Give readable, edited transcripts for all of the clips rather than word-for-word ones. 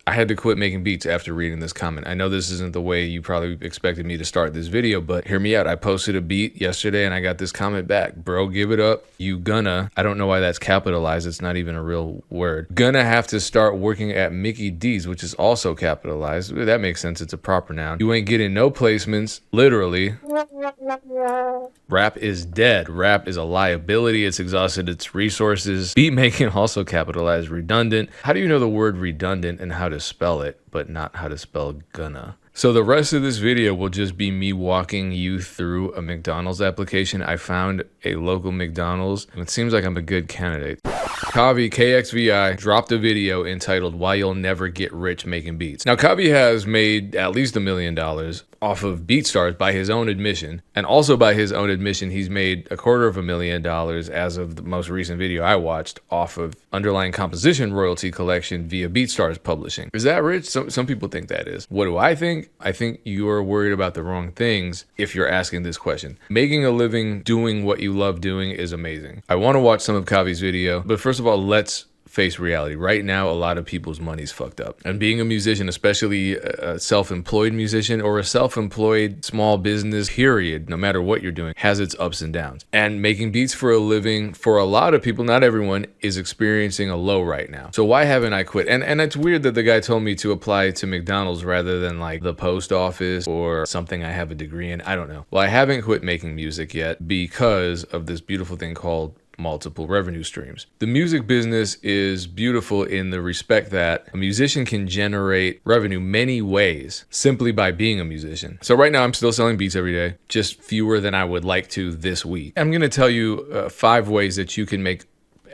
I had to quit making beats after reading this comment. I know this isn't the way you probably expected me to start this video, but hear me out. I posted a beat yesterday and I got this comment back. Bro, give it up. You gonna, I don't know why that's capitalized. It's not even a real word. Gonna have to start working at Mickey D's, which is also capitalized. That makes sense. It's a proper noun. You ain't getting no placements, literally. Rap is dead. Rap is a liability. It's exhausted its resources. Beat making also capitalized. Redundant. How do you know the word redundant and how to spell it, but not how to spell gonna? So the rest of this video will just be me walking you through a McDonald's application. I found a local McDonald's, and it seems like I'm a good candidate. KXVI dropped a video entitled "Why You'll Never Get Rich Making Beats." Now, Kavi has made at least $1 million off of BeatStars by his own admission, and also by his own admission, he's made $250,000 as of the most recent video I watched off of underlying composition royalty collection via BeatStars publishing. Is that rich? Some people think that is. What do I think? I think you're worried about the wrong things if you're asking this question. Making a living doing what you love doing is amazing. I want to watch some of Kavi's video, but first of all, let's face reality. Right now, a lot of people's money's fucked up. And being a musician, especially a self-employed musician or a self-employed small business, period, no matter what you're doing, has its ups and downs. And making beats for a living, for a lot of people, not everyone, is experiencing a low right now. So why haven't I quit? And it's weird that the guy told me to apply to McDonald's rather than like the post office or something I have a degree in. I don't know. Well, I haven't quit making music yet because of this beautiful thing called multiple revenue streams. The music business is beautiful in the respect that a musician can generate revenue many ways simply by being a musician. So right now I'm still selling beats every day, just fewer than I would like to this week. I'm going to tell you 5 ways that you can make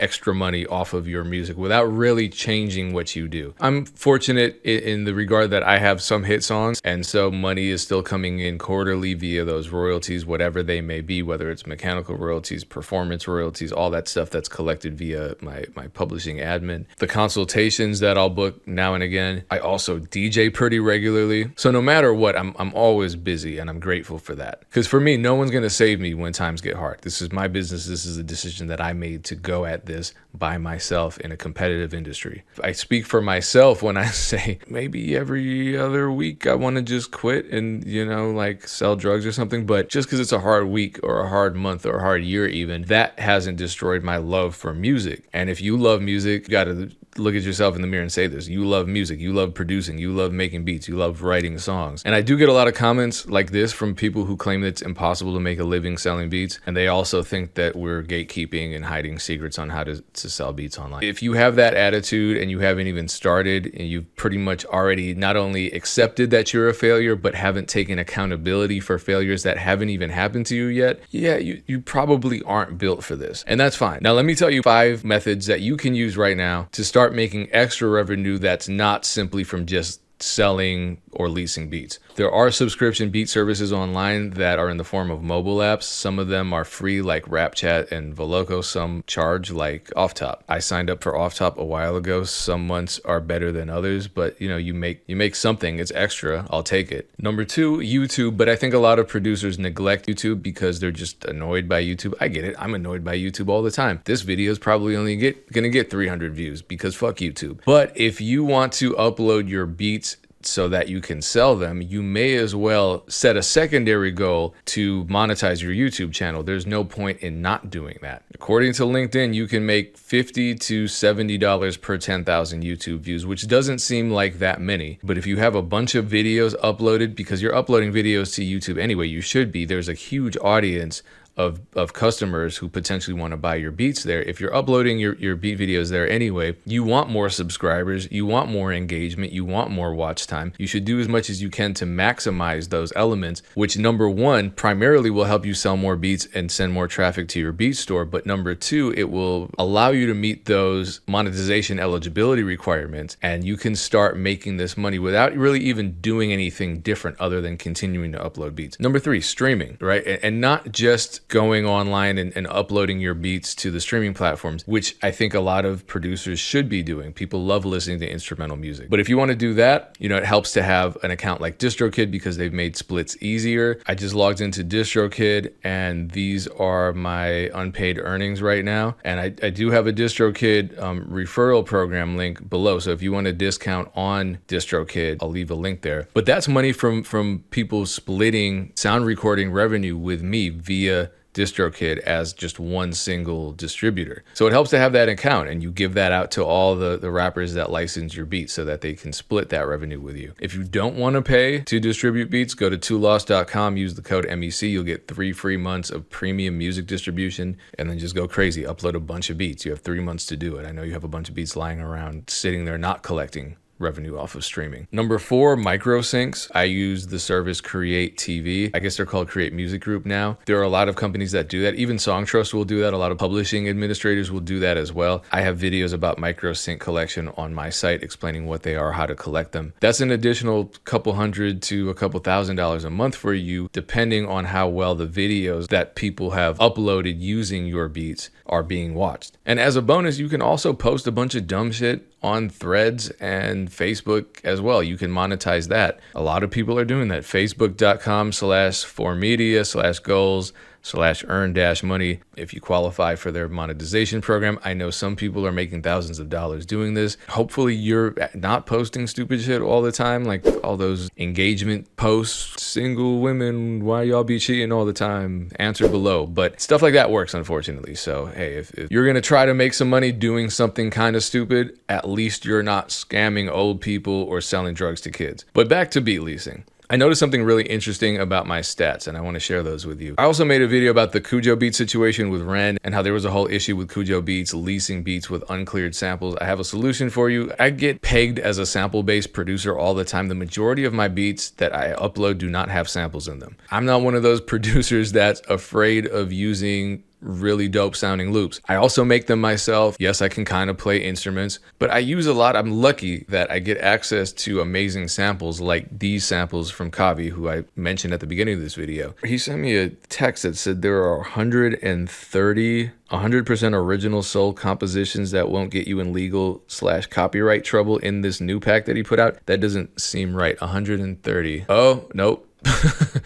extra money off of your music without really changing what you do. I'm fortunate in the regard that I have some hit songs, and so money is still coming in quarterly via those royalties, whatever they may be, whether it's mechanical royalties, performance royalties, all that stuff that's collected via my publishing admin. The consultations that I'll book now and again. I also DJ pretty regularly. So no matter what, I'm always busy, and I'm grateful for that. Because for me, no one's going to save me when times get hard. This is my business. This is a decision that I made to go at this by myself in a competitive industry. I speak for myself when I say maybe every other week I want to just quit and, like sell drugs or something. But just because it's a hard week or a hard month or a hard year even, that hasn't destroyed my love for music. And if you love music, you got to look at yourself in the mirror and say this. You love music. You love producing. You love making beats. You love writing songs. And I do get a lot of comments like this from people who claim that it's impossible to make a living selling beats. And they also think that we're gatekeeping and hiding secrets on how to sell beats online. If you have that attitude and you haven't even started and you've pretty much already not only accepted that you're a failure, but haven't taken accountability for failures that haven't even happened to you yet, you probably aren't built for this. And that's fine. Now, let me tell you 5 methods that you can use right now to start making extra revenue that's not simply from just selling or leasing beats. There are subscription beat services online that are in the form of mobile apps. Some of them are free like RapChat and Veloco. Some charge like OffTop. I signed up for OffTop a while ago. Some months are better than others, but you make something. It's extra. I'll take it. Number 2, YouTube. But I think a lot of producers neglect YouTube because they're just annoyed by YouTube. I get it. I'm annoyed by YouTube all the time. This video is probably only gonna get 300 views because fuck YouTube. But if you want to upload your beats so that you can sell them, you may as well set a secondary goal to monetize your YouTube channel. There's no point in not doing that. According to LinkedIn, you can make $50 to $70 per 10,000 YouTube views, which doesn't seem like that many. But if you have a bunch of videos uploaded, because you're uploading videos to YouTube anyway, you should be, there's a huge audience of customers who potentially want to buy your beats there. If you're uploading your beat videos there anyway, you want more subscribers, you want more engagement, you want more watch time. You should do as much as you can to maximize those elements, which number 1, primarily will help you sell more beats and send more traffic to your beat store. But number 2, it will allow you to meet those monetization eligibility requirements, and you can start making this money without really even doing anything different other than continuing to upload beats. Number 3, streaming, right? And not just going online and uploading your beats to the streaming platforms, which I think a lot of producers should be doing. People love listening to instrumental music. But if you want to do that, it helps to have an account like DistroKid because they've made splits easier. I just logged into DistroKid and these are my unpaid earnings right now. And I do have a DistroKid referral program link below. So if you want a discount on DistroKid, I'll leave a link there. But that's money from people splitting sound recording revenue with me via DistroKid as just one single distributor. So it helps to have that account, and you give that out to all the rappers that license your beats so that they can split that revenue with you. If you don't want to pay to distribute beats, go to tolost.com, use the code MEC. You'll get 3 free months of premium music distribution, and then just go crazy. Upload a bunch of beats. You have 3 months to do it. I know you have a bunch of beats lying around sitting there not collecting revenue off of streaming. Number 4, micro syncs. I use the service Create TV. I guess they're called Create Music Group now. There are a lot of companies that do that. Even Songtrust will do that. A lot of publishing administrators will do that as well. I have videos about micro sync collection on my site explaining what they are, how to collect them. That's an additional couple $100 to a couple $1,000 a month for you, depending on how well the videos that people have uploaded using your beats are being watched. And as a bonus, you can also post a bunch of dumb shit on Threads and Facebook as well. You can monetize that. A lot of people are doing that. Facebook.com/4media/goals/earn-money. If you qualify for their monetization program, I know some people are making thousands of dollars doing this. Hopefully you're not posting stupid shit all the time, like all those engagement posts, single women, why y'all be cheating all the time, answer below. But stuff like that works, unfortunately. So hey, if you're gonna try to make some money doing something kind of stupid, at least you're not scamming old people or selling drugs to kids. But back to beat leasing. I noticed something really interesting about my stats, and I want to share those with you. I also made a video about the Cujo Beats situation with Ren and how there was a whole issue with Cujo Beats leasing beats with uncleared samples. I have a solution for you. I get pegged as a sample-based producer all the time. The majority of my beats that I upload do not have samples in them. I'm not one of those producers that's afraid of using really dope sounding loops. I also make them myself. Yes, I can kind of play instruments, but I use a lot. I'm lucky that I get access to amazing samples like these samples from Kavi, who I mentioned at the beginning of this video. He sent me a text that said there are 130 100% original soul compositions that won't get you in legal/copyright trouble in this new pack that he put out. That doesn't seem right. 130. Oh, nope.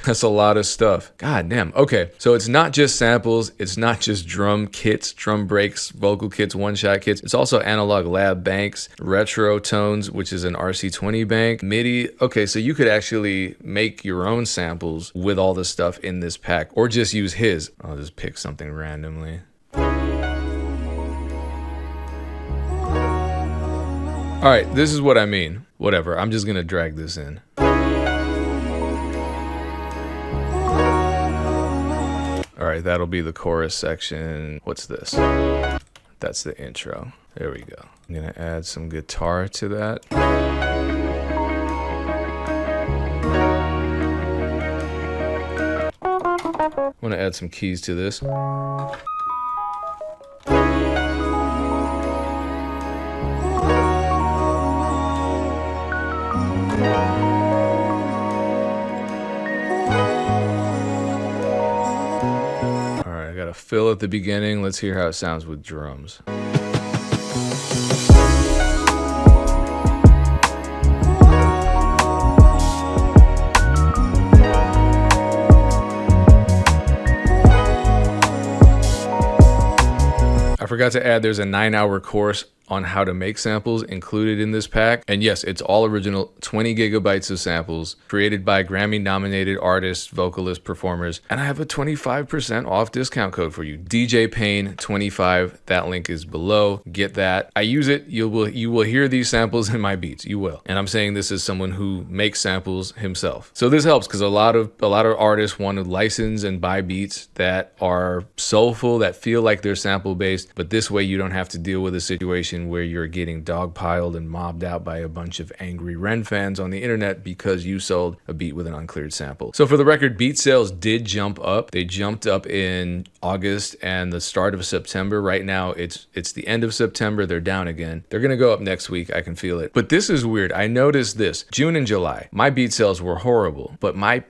That's a lot of stuff. God damn. Okay, so it's not just samples, it's not just drum kits, drum breaks, vocal kits, one-shot kits. It's also analog lab banks, retro tones, which is an RC20 bank, MIDI. Okay, so you could actually make your own samples with all the stuff in this pack, or just use his. I'll just pick something randomly. All right, this is what I mean. Whatever, I'm just gonna drag this in. All right, that'll be the chorus section. What's this? That's the intro. There we go. I'm gonna add some guitar to that. I wanna add some keys to this. A fill at the beginning. Let's hear how it sounds with drums. I forgot to add there's a 9-hour course on how to make samples included in this pack. And yes, it's all original, 20 gigabytes of samples created by Grammy-nominated artists, vocalists, performers. And I have a 25% off discount code for you. DJ Payne 25. That link is below. Get that. I use it. You will hear these samples in my beats. You will. And I'm saying this as someone who makes samples himself. So this helps because a lot of artists want to license and buy beats that are soulful, that feel like they're sample based. But this way you don't have to deal with a situation where you're getting dogpiled and mobbed out by a bunch of angry Ren fans on the internet because you sold a beat with an uncleared sample. So for the record, beat sales did jump up. They jumped up in August and the start of September. Right now, it's the end of September. They're down again. They're gonna go up next week. I can feel it. But this is weird. I noticed this. June and July, my beat sales were horrible, but my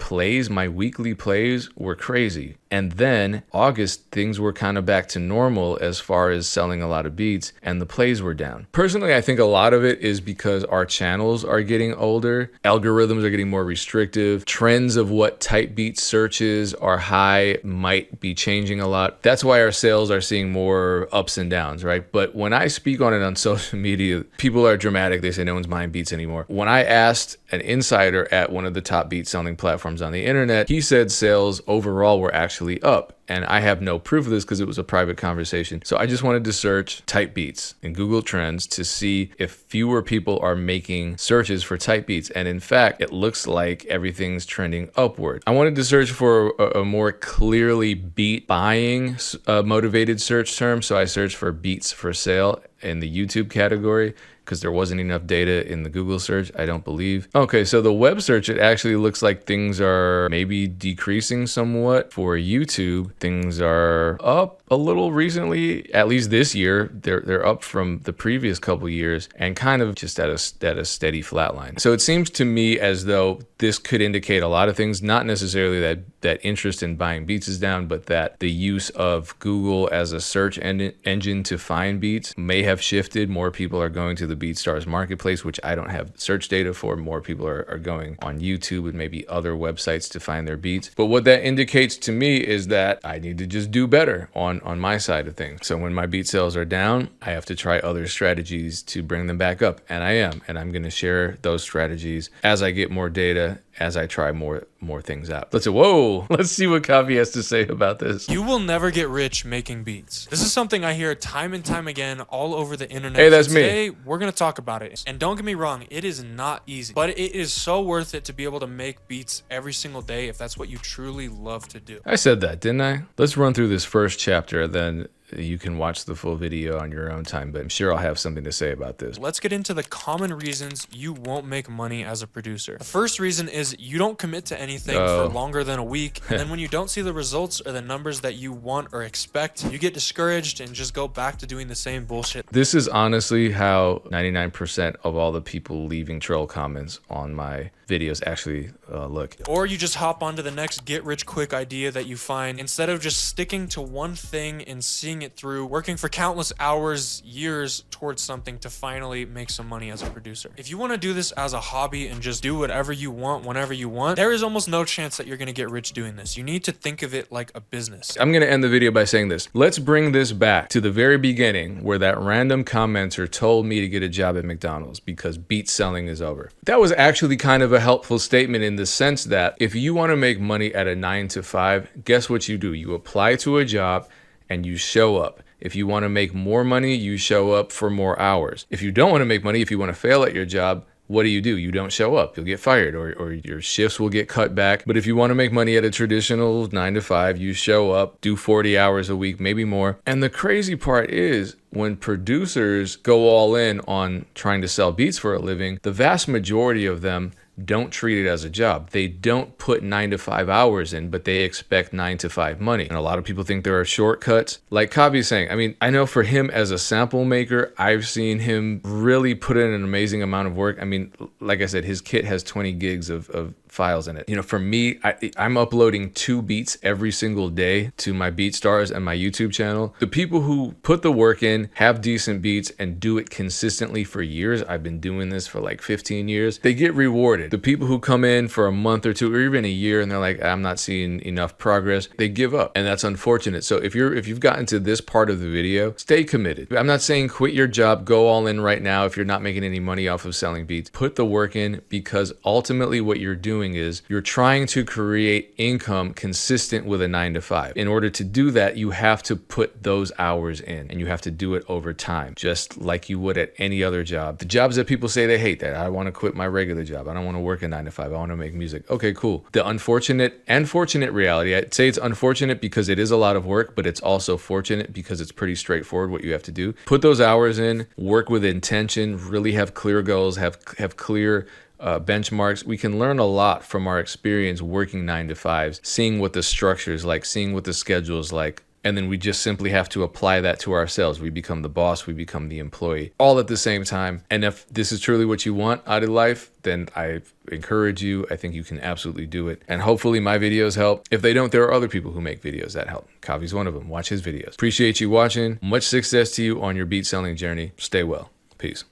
weekly plays were crazy. And then August, things were kind of back to normal as far as selling a lot of beats, and the plays were down. Personally, I think a lot of it is because our channels are getting older, algorithms are getting more restrictive, trends of what type beat searches are high might be changing a lot. That's why our sales are seeing more ups and downs, right? But when I speak on it on social media, people are dramatic. They say no one's buying beats anymore. When I asked an insider at one of the top beat selling platforms on the internet, he said sales overall were actually up. And I have no proof of this because it was a private conversation. So I just wanted to search type beats in Google Trends to see if fewer people are making searches for type beats. And in fact, it looks like everything's trending upward. I wanted to search for a more clearly beat buying motivated search term. So I searched for beats for sale in the YouTube category, because there wasn't enough data in the Google search, I don't believe. Okay, so the web search, it actually looks like things are maybe decreasing somewhat. For YouTube, things are up a little recently, at least this year. They're up from the previous couple years and kind of just at a steady flat line. So it seems to me as though this could indicate a lot of things, not necessarily that interest in buying beats is down, but that the use of Google as a search engine to find beats may have shifted. More people are going to the BeatStars marketplace, which I don't have search data for. More people are going on YouTube and maybe other websites to find their beats. But what that indicates to me is that I need to just do better on my side of things. So when my beat sales are down, I have to try other strategies to bring them back up. And I am. And I'm going to share those strategies as I get more data, as I try more things out. Let's see what Kavi has to say about this. You will never get rich making beats. This is something I hear time and time again all over the internet. Hey, that's me. Today, we're going to talk about it. And don't get me wrong, it is not easy, but it is so worth it to be able to make beats every single day if that's what you truly love to do. I said that, didn't I? Let's run through this first chapter, then you can watch the full video on your own time, but I'm sure I'll have something to say about this. Let's get into the common reasons you won't make money as a producer. The first reason is you don't commit to anything for longer than a week, and then when you don't see the results or the numbers that you want or expect, you get discouraged and just go back to doing the same bullshit. This is honestly how 99% of all the people leaving troll comments on my videos actually look. Or you just hop onto the next get rich quick idea that you find instead of just sticking to one thing and seeing it through, working for countless hours, years towards something to finally make some money as a producer. If you want to do this as a hobby and just do whatever you want whenever you want, there is almost no chance that you're going to get rich doing this. You need to think of it like a business. I'm going to end the video by saying this. Let's bring this back to the very beginning where that random commenter told me to get a job at McDonald's because beat selling is over. That was actually kind of a helpful statement in the sense that if you want to make money at a 9 to 5, guess what you do? You apply to a job and you show up. If you want to make more money, you show up for more hours. If you don't want to make money, if you want to fail at your job, what do? You don't show up. You'll get fired or your shifts will get cut back. But if you want to make money at a traditional 9 to 5, you show up, do 40 hours a week, maybe more. And the crazy part is when producers go all in on trying to sell beats for a living, the vast majority of them don't treat it as a job. They don't put 9 to 5 hours in, but they expect 9 to 5 money. And a lot of people think there are shortcuts. Like Kavi's saying, I mean, I know for him as a sample maker, I've seen him really put in an amazing amount of work. I mean, like I said, his kit has 20 gigs of files in it. You know, for me, I'm uploading 2 beats every single day to my BeatStars and my YouTube channel. The people who put the work in, have decent beats, and do it consistently for years, I've been doing this for like 15 years, they get rewarded. The people who come in for a month or 2 or even a year and they're like, I'm not seeing enough progress, they give up. And that's unfortunate. So if you've gotten to this part of the video, stay committed. I'm not saying quit your job, go all in right now if you're not making any money off of selling beats. Put the work in, because ultimately what you're doing is you're trying to create income consistent with a 9 to 5. In order to do that, you have to put those hours in and you have to do it over time, just like you would at any other job. The jobs that people say they hate, that I want to quit my regular job, I don't want to work a 9 to 5, I want to make music. Okay, cool. The unfortunate and fortunate reality, I'd say it's unfortunate because it is a lot of work, but it's also fortunate because it's pretty straightforward what you have to do. Put those hours in, work with intention, really have clear goals, have clear benchmarks. We can learn a lot from our experience working 9 to 5s, seeing what the structure is like, seeing what the schedule is like, And then we just simply have to apply that to ourselves. We become the boss, we become the employee, all at the same time. And if this is truly what you want out of life, then I encourage you. I think you can absolutely do it. And hopefully my videos help. If they don't, there are other people who make videos that help. Kavi's one of them. Watch his videos. Appreciate you watching. Much success to you on your beat selling journey. Stay well. Peace.